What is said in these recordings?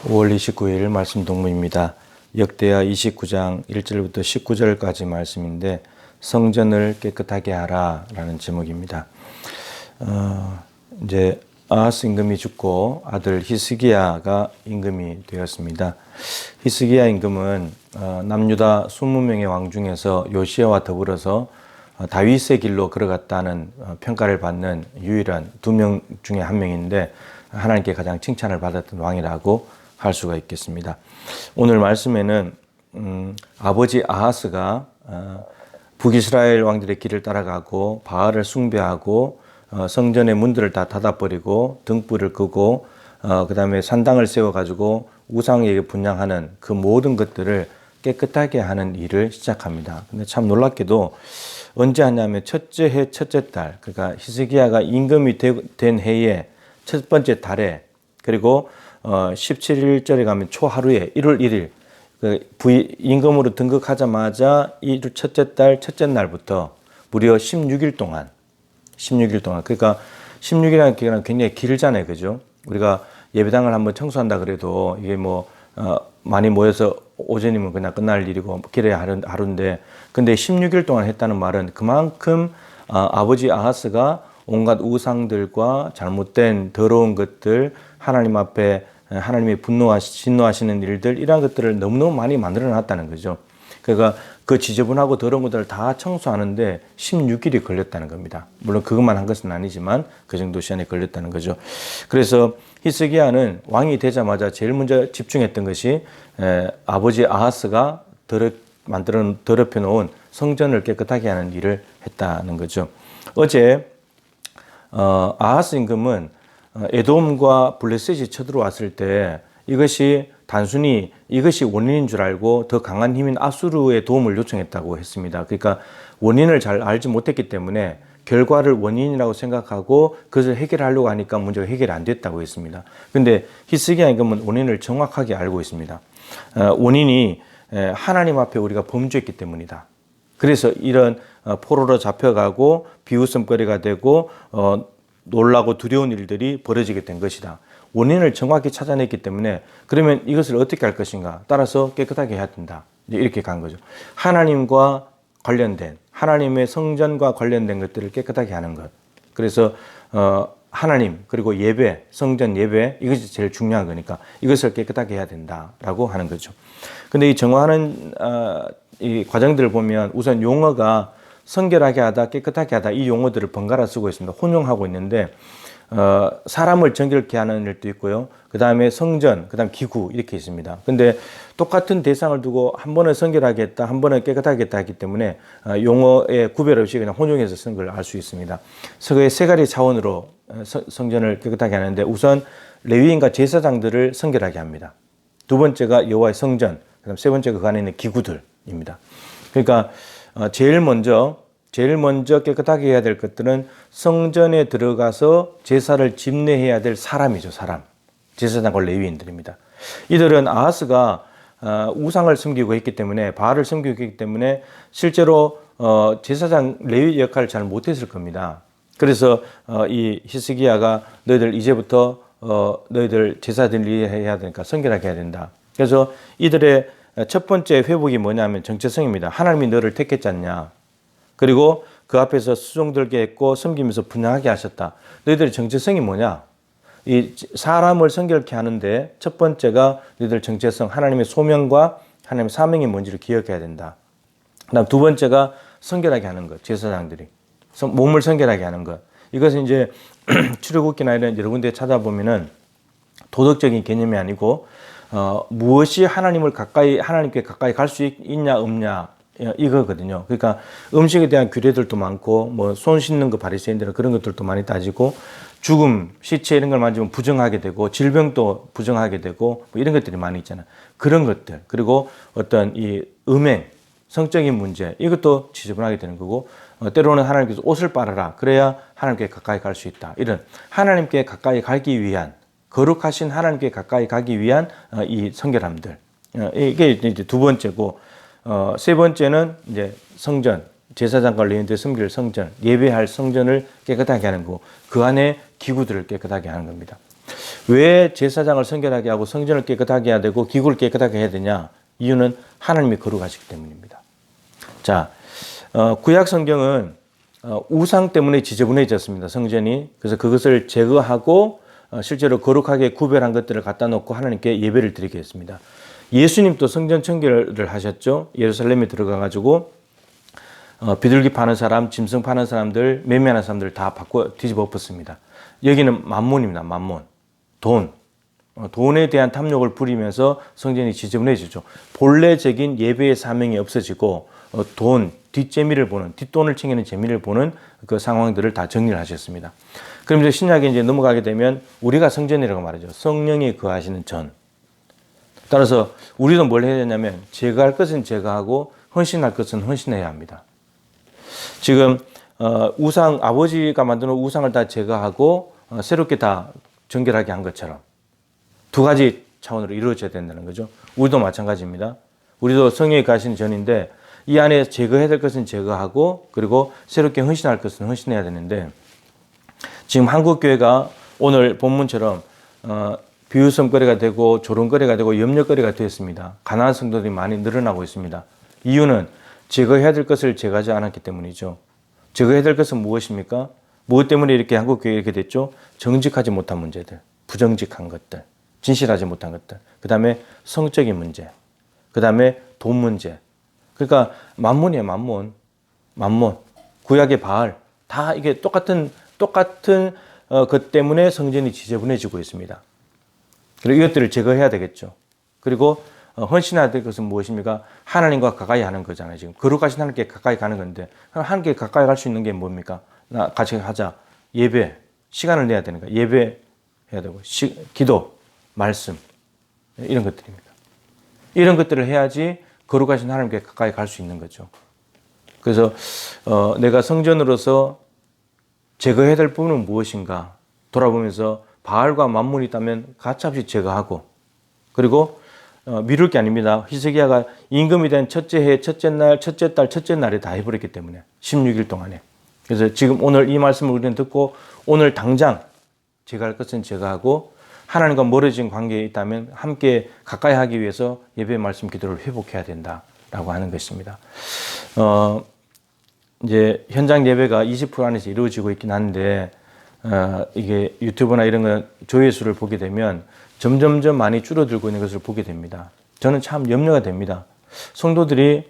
5월 29일 말씀 동문입니다. 역대하 29장 1절부터 19절까지 말씀인데 성전을 깨끗하게 하라 라는 제목입니다. 이제 아하스 임금이 죽고 아들 히스기야가 임금이 되었습니다. 히스기야 임금은 남유다 20명의 왕 중에서 요시야와 더불어서 다윗의 길로 걸어갔다는 평가를 받는 유일한 2명 중에 한 명인데 하나님께 가장 칭찬을 받았던 왕이라고 할 수가 있겠습니다. 오늘 말씀에는 아버지 아하스가 북이스라엘 왕들의 길을 따라가고 바알을 숭배하고 성전의 문들을 다 닫아버리고 등불을 끄고 그 다음에 산당을 세워가지고 우상에게 분향하는 그 모든 것들을 깨끗하게 하는 일을 시작합니다. 근데 참 놀랍게도 언제 하냐면 첫째 해 첫째 달, 그러니까 히스기야가 임금이 된 해의 첫 번째 달에, 그리고 17일절에 가면 초하루에 1월 1일 임금으로 등극하자마자 이 첫째 달 첫째 날부터 무려 16일 동안 그러니까 16일이라는 기간은 굉장히 길잖아요, 그죠? 우리가 예배당을 한번 청소한다 그래도 이게 많이 모여서 오전이면 그냥 끝날 일이고 길어야 하루인데, 근데 16일 동안 했다는 말은 그만큼 아버지 아하스가 온갖 우상들과 잘못된 더러운 것들, 하나님 앞에 하나님이 진노하시는 일들, 이러한 것들을 너무너무 많이 만들어 놨다는 거죠. 그러니까 그 지저분하고 더러운 것들을 다 청소하는데 16일이 걸렸다는 겁니다. 물론 그것만 한 것은 아니지만 그 정도 시간이 걸렸다는 거죠. 그래서 히스기야는 왕이 되자마자 제일 먼저 집중했던 것이 아버지 아하스가 더럽혀 놓은 성전을 깨끗하게 하는 일을 했다는 거죠. 어제 아하스 임금은 에돔과 블레셋이 쳐들어왔을 때 단순히 이것이 원인인 줄 알고 더 강한 힘인 아수르의 도움을 요청했다고 했습니다. 그러니까 원인을 잘 알지 못했기 때문에 결과를 원인이라고 생각하고 그것을 해결하려고 하니까 문제가 해결이 안 됐다고 했습니다. 그런데 히스기야 임금은 원인을 정확하게 알고 있습니다. 원인이 하나님 앞에 우리가 범죄했기 때문이다. 그래서 이런 포로로 잡혀가고 비웃음거리가 되고 놀라고 두려운 일들이 벌어지게 된 것이다. 원인을 정확히 찾아냈기 때문에 그러면 이것을 어떻게 할 것인가? 따라서 깨끗하게 해야 된다. 이렇게 간 거죠. 하나님과 관련된, 하나님의 성전과 관련된 것들을 깨끗하게 하는 것. 그래서 하나님, 그리고 예배, 성전 예배, 이것이 제일 중요한 거니까 이것을 깨끗하게 해야 된다라고 하는 거죠. 근데 이 정화하는 이 과정들을 보면 우선 용어가 성결하게 하다, 깨끗하게 하다, 이 용어들을 번갈아 쓰고 있습니다. 혼용하고 있는데 사람을 정결케 하는 일도 있고요. 그 다음에 성전, 그 다음 기구, 이렇게 있습니다. 근데 똑같은 대상을 두고 한 번은 성결하게 했다, 한 번은 깨끗하게 했다 했기 때문에 용어의 구별 없이 그냥 혼용해서 쓴 걸 알 수 있습니다. 그의 세 가지 차원으로 성전을 깨끗하게 하는데, 우선 레위인과 제사장들을 성결하게 합니다. 두 번째가 여호와의 성전, 그 다음 세 번째가 그 안에 있는 기구들입니다. 그러니까 제일 먼저 깨끗하게 해야 될 것들은 성전에 들어가서 제사를 집례해야 될 사람이죠, 사람. 제사장과 레위인들입니다. 이들은 아하스가 우상을 섬기고 있기 때문에, 바알을 섬기고 있기 때문에 실제로 제사장 레위 역할을 잘 못했을 겁니다. 그래서 이 히스기야가 너희들 이제부터 너희들 제사 드리해야 되니까 성결하게 해야 된다. 그래서 이들의 첫 번째 회복이 뭐냐면 정체성입니다. 하나님이 너를 택했지 않냐. 그리고 그 앞에서 수종들게 했고 섬기면서 분양하게 하셨다. 너희들의 정체성이 뭐냐? 이 사람을 성결케 하는데 첫 번째가 너희들 정체성, 하나님의 소명과 하나님의 사명이 뭔지를 기억해야 된다. 그다음 두 번째가 성결하게 하는 것, 제사장들이 몸을 성결하게 하는 것. 이것은 이제 출애굽기나 이런 여러 군데 찾아보면은 도덕적인 개념이 아니고 무엇이 하나님께 가까이 갈 수 있냐 없냐, 이거거든요. 그러니까 음식에 대한 규례들도 많고, 손 씻는 거 바리새인들은 그런 것들도 많이 따지고, 죽음, 시체 이런 걸 만지면 부정하게 되고, 질병도 부정하게 되고, 이런 것들이 많이 있잖아요. 그런 것들, 그리고 어떤 이 음행, 성적인 문제, 이것도 지저분하게 되는 거고, 때로는 하나님께서 옷을 빨아라, 그래야 하나님께 가까이 갈 수 있다. 이런 하나님께 가까이 가기 위한, 거룩하신 하나님께 가까이 가기 위한 이 성결함들, 이게 이제 두 번째고, 세 번째는 이제 성전, 제사장과 레위인들 섬길 성전, 예배할 성전을 깨끗하게 하는 거고, 그 안에 기구들을 깨끗하게 하는 겁니다. 왜 제사장을 성결하게 하고 성전을 깨끗하게 해야 되고 기구를 깨끗하게 해야 되냐? 이유는 하나님이 거룩하시기 때문입니다. 자, 구약 성경은 우상 때문에 지저분해졌습니다. 성전이. 그래서 그것을 제거하고 실제로 거룩하게 구별한 것들을 갖다 놓고 하나님께 예배를 드리게 했습니다. 예수님도 성전 청결을 하셨죠. 예루살렘에 들어가가지고 비둘기 파는 사람, 짐승 파는 사람들, 매매하는 사람들 다 뒤집어 엎었습니다. 여기는 만몬입니다. 만몬. 돈에 대한 탐욕을 부리면서 성전이 지저분해지죠. 본래적인 예배의 사명이 없어지고 뒷재미를 보는, 뒷돈을 챙기는 재미를 보는 그 상황들을 다 정리를 하셨습니다. 그럼 이제 신약에 이제 넘어가게 되면 우리가 성전이라고 말하죠. 성령이 거하시는 전. 따라서 우리도 뭘 해야 되냐면 제거할 것은 제거하고 헌신할 것은 헌신해야 합니다. 지금 아버지가 만드는 우상을 다 제거하고 새롭게 다 정결하게 한 것처럼 두 가지 차원으로 이루어져야 된다는 거죠. 우리도 마찬가지입니다. 우리도 성령이 가시는 전인데 이 안에 제거해야 될 것은 제거하고 그리고 새롭게 헌신할 것은 헌신해야 되는데 지금 한국교회가 오늘 본문처럼 비웃음거리가 되고 조롱거리가 되고 염려거리가 되었습니다. 가난한 성도들이 많이 늘어나고 있습니다. 이유는 제거해야 될 것을 제거하지 않았기 때문이죠. 제거해야 될 것은 무엇입니까? 무엇 때문에 이렇게 한국교회 이렇게 됐죠? 정직하지 못한 문제들, 부정직한 것들, 진실하지 못한 것들, 그 다음에 성적인 문제, 그 다음에 돈 문제. 그러니까 만몬이에요, 만몬. 구약의 바알. 다 이게 똑같은 것 때문에 성전이 지저분해지고 있습니다. 그리고 이것들을 제거해야 되겠죠. 그리고 헌신해야 될 것은 무엇입니까? 하나님과 가까이 하는 거잖아요. 지금 거룩하신 하나님께 가까이 가는 건데 하나님께 가까이 갈 수 있는 게 뭡니까? 같이 하자. 예배. 시간을 내야 되는 거예요. 예배해야 되고 기도, 말씀 이런 것들입니다. 이런 것들을 해야지 거룩하신 하나님께 가까이 갈 수 있는 거죠. 그래서 내가 성전으로서 제거해야 될 부분은 무엇인가 돌아보면서 바알과 만몬이 있다면 가차없이 제거하고 그리고 미룰 게 아닙니다. 히스기야가 임금이 된 첫째 해, 첫째 날, 첫째 달, 첫째 날에 다 해버렸기 때문에 16일 동안에. 그래서 지금 오늘 이 말씀을 우리는 듣고 오늘 당장 제거할 것은 제거하고 하나님과 멀어진 관계에 있다면 함께 가까이 하기 위해서 예배 말씀 기도를 회복해야 된다라고 하는 것입니다. 이제 현장 예배가 20% 안에서 이루어지고 있긴 한데 이게 유튜브나 이런 거 조회수를 보게 되면 점점점 많이 줄어들고 있는 것을 보게 됩니다. 저는 참 염려가 됩니다. 성도들이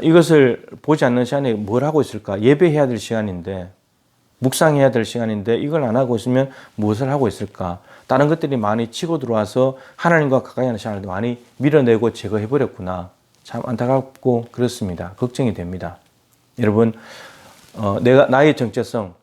이것을 보지 않는 시간에 뭘 하고 있을까? 예배해야 될 시간인데 묵상해야 될 시간인데 이걸 안 하고 있으면 무엇을 하고 있을까? 다른 것들이 많이 치고 들어와서 하나님과 가까이 하는 시간을 많이 밀어내고 제거해버렸구나. 참 안타깝고 그렇습니다. 걱정이 됩니다. 여러분, 나의 정체성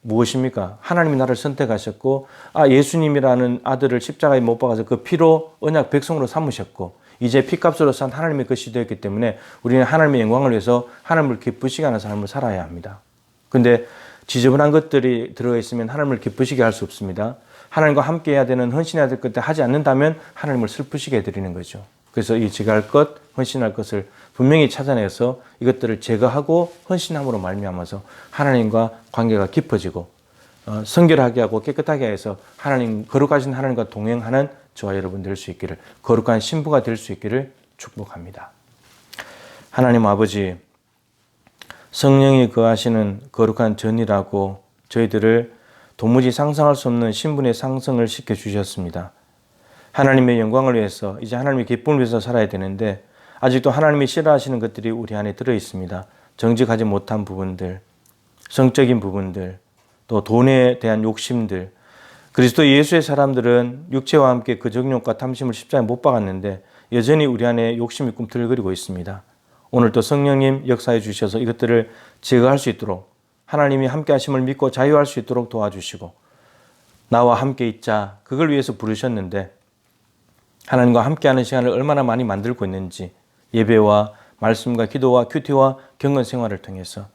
무엇입니까? 하나님이 나를 선택하셨고, 예수님이라는 아들을 십자가에 못 박아서 그 피로 언약 백성으로 삼으셨고, 이제 피값으로 산 하나님의 것이 되었기 때문에 우리는 하나님의 영광을 위해서 하나님을 기쁘시게 하는 삶을 살아야 합니다. 근데 지저분한 것들이 들어가 있으면 하나님을 기쁘시게 할 수 없습니다. 하나님과 함께 해야 되는 헌신해야 될 것들 하지 않는다면 하나님을 슬프시게 해드리는 거죠. 그래서 이 제거할 것, 헌신할 것을 분명히 찾아내서 이것들을 제거하고 헌신함으로 말미암아서 하나님과 관계가 깊어지고 성결하게 하고 깨끗하게 해서 거룩하신 하나님과 동행하는 저와 여러분 될 수 있기를, 거룩한 신부가 될 수 있기를 축복합니다. 하나님 아버지, 성령이 거하시는 거룩한 전이라고 저희들을 도무지 상상할 수 없는 신분의 상승을 시켜주셨습니다. 하나님의 영광을 위해서 이제 하나님의 기쁨을 위해서 살아야 되는데 아직도 하나님이 싫어하시는 것들이 우리 안에 들어 있습니다. 정직하지 못한 부분들, 성적인 부분들, 또 돈에 대한 욕심들. 그리스도 예수의 사람들은 육체와 함께 그 정욕과 탐심을 십자가에 못 박았는데 여전히 우리 안에 욕심이 꿈틀거리고 있습니다. 오늘 또 성령님 역사해 주셔서 이것들을 제거할 수 있도록 하나님이 함께 하심을 믿고 자유할 수 있도록 도와주시고 나와 함께 있자 그걸 위해서 부르셨는데 하나님과 함께하는 시간을 얼마나 많이 만들고 있는지 예배와 말씀과 기도와 큐티와 경건 생활을 통해서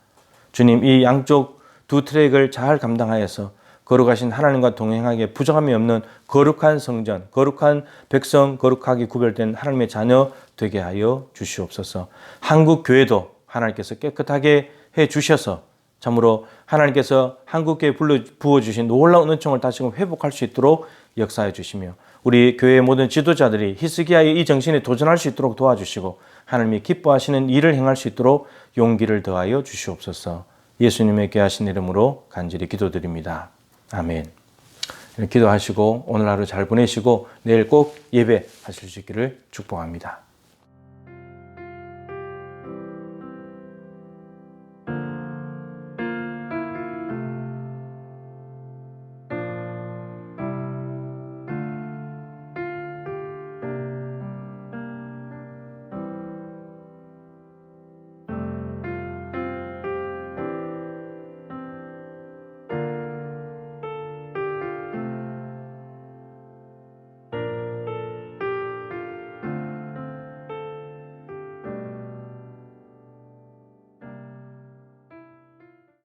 주님 이 양쪽 두 트랙을 잘 감당하여서 거룩하신 하나님과 동행하기에 부족함이 없는 거룩한 성전, 거룩한 백성, 거룩하게 구별된 하나님의 자녀 되게 하여 주시옵소서. 한국 교회도 하나님께서 깨끗하게 해 주셔서 참으로 하나님께서 한국교회에 부어주신 놀라운 은총을 다시금 회복할 수 있도록 역사해 주시며 우리 교회의 모든 지도자들이 히스기야의 이 정신에 도전할 수 있도록 도와주시고 하나님이 기뻐하시는 일을 행할 수 있도록 용기를 더하여 주시옵소서. 예수님의 귀하신 이름으로 간절히 기도드립니다. 아멘. 기도하시고 오늘 하루 잘 보내시고 내일 꼭 예배하실 수 있기를 축복합니다.